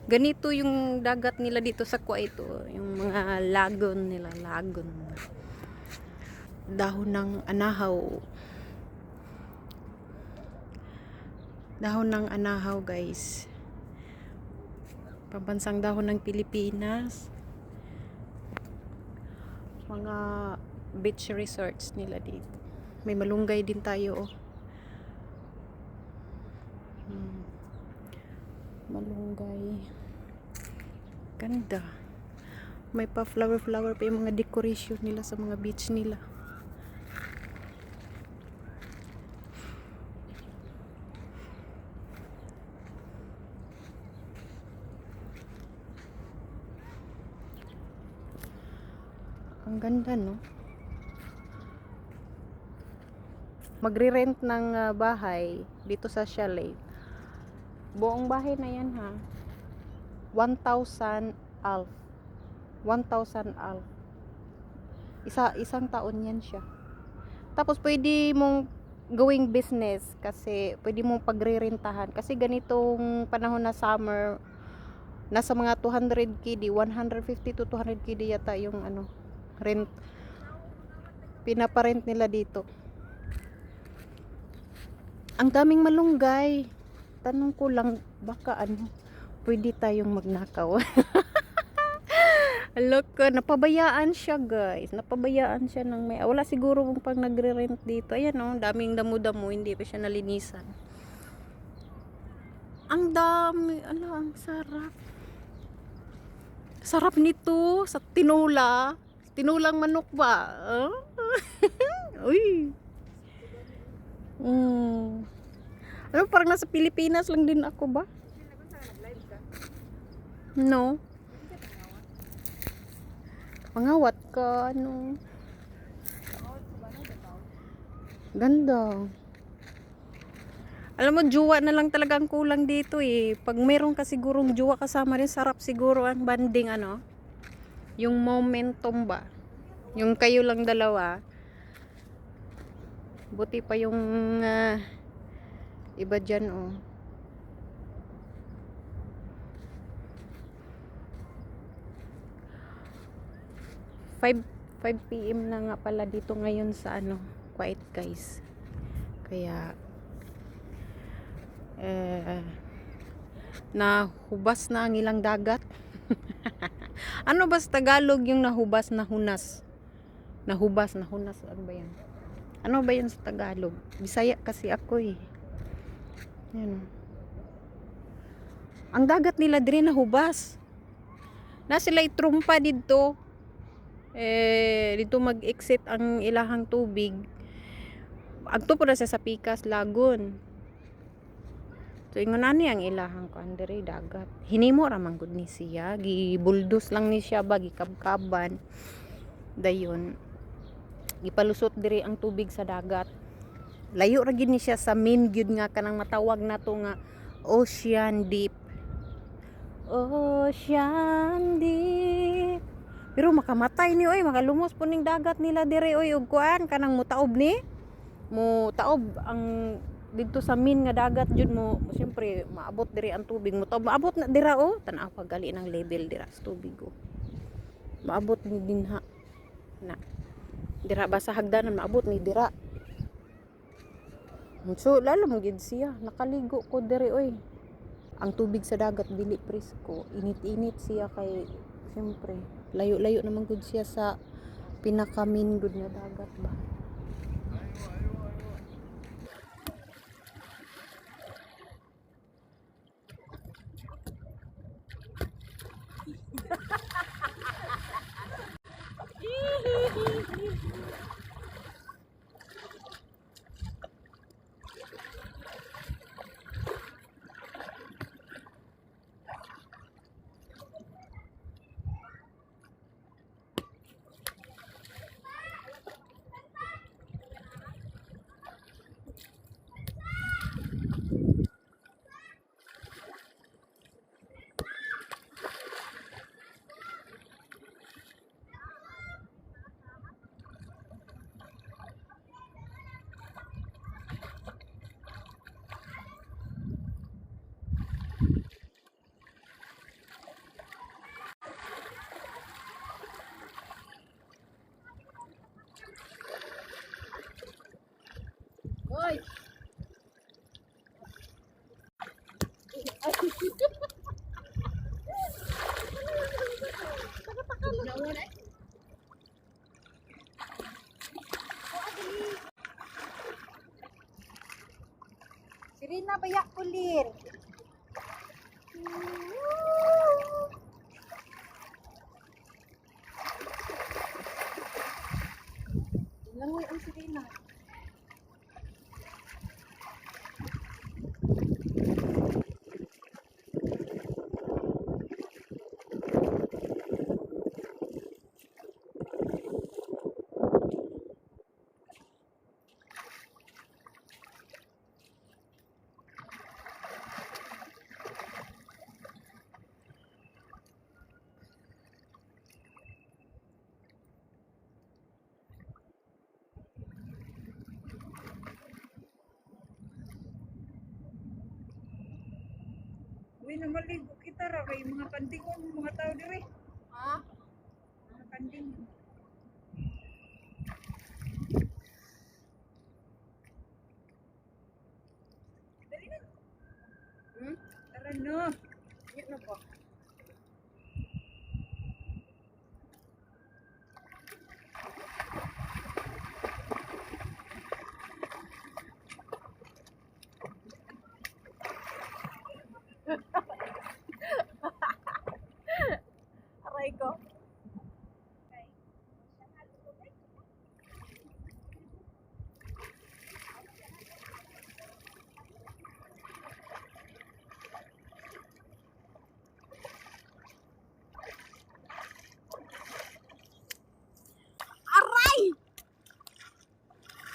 Ganito yung dagat nila dito sa Kuwait, oh. Yung mga lagon nila, lagon. Dahon ng anahaw. Dahon ng anahaw, guys. Pambansang dahon ng Pilipinas. Mga beach resorts nila dito. May malunggay din tayo, oh. Malunggay. Ganda. May pa flower pa yung mga decoration nila sa mga beach nila. Ang ganda, no? Magre-rent ng bahay dito sa chalet. Buong bahay na yan, ha. 1,000 alf. 1,000 alf. Isang taon yan siya. Tapos pwede mong gawing business kasi pwede mong pagre-rentahan kasi ganitong panahon na summer nasa mga 200 KD, 150 to 200 KD yata yung rent, pinaparent nila dito. Ang daming malunggay. Tanong ko lang, baka pwede tayong magnakaw. Look, napabayaan siya, guys. Napabayaan siya ng may wala siguro pang nagre-rent dito. Ayan, oh, daming damo-damo, hindi pa siya nalinisan. Ang dami, ang sarap. Sarap nito sa tinola. Tinulang manok ba? Uy. Parang nasa Pilipinas lang din ako ba? No. Pangawat ka, Ganda. Alam mo, juwa na lang talaga ang kulang dito, eh. Pag meron ka sigurong juwa kasama rin, sarap siguro ang banding, yung momentum ba? Yung kayo lang dalawa. Buti pa yung iba dyan, oh. Five PM na nga pala dito ngayon sa Kuwait, guys. Kaya nahubas na ang ilang dagat. Ano ba sa Tagalog yung nahubas na hunas? Nahubas na hunas, ano ba yan? Ano ba yan sa Tagalog? Bisaya kasi ako, eh. Yan. Ang dagat nila dire nahubas. Na sila itrumpa dito. Dito mag-exit ang ilahang tubig. Agto po na sa Pikas Lagoon. So ingon ani ang ilahang kuandere dagat. Hinimo ra man gud ni siya, gibuldos lang ni siya ba gikabkaban. Dayon gipalusot diri ang tubig sa dagat. Layo ra gid ni siya sa main gyud nga kanang matawag nato nga Ocean Deep. Ocean Deep. Pero makamatay ni oy, makalumos po ning dagat nila dire oy ug kuan kanang mutaob ni. Mutaob ang dito sa min nga dagat jud mo, siyempre maabot diri ang tubig mo. Maabot na dira, oh, tan-aw pagali ng level dira sa tubig, oh. Maabot ni dinha na dira ba sa hagdanan, maabot ni dira. So lalo mo gid siya nakaligo ko diri oy. Ang tubig sa dagat dili presko, init-init siya kay siyempre layo-layo naman gud siya sa pinakamin gud nga dagat ba. Sirina bayak kulir. Langoy ang sirina. Uy, namaligo kita ra kay mga kandingon mga tao dire. Ha? Mga kanding. Dali na. Tara na. Yun na po. Aray ko. Aray!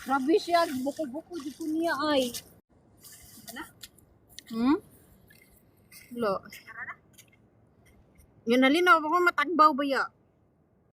Grabe siya, buko-buko di ko niya ay. Lo. Yun nalinaw ako matagbaw ba ya?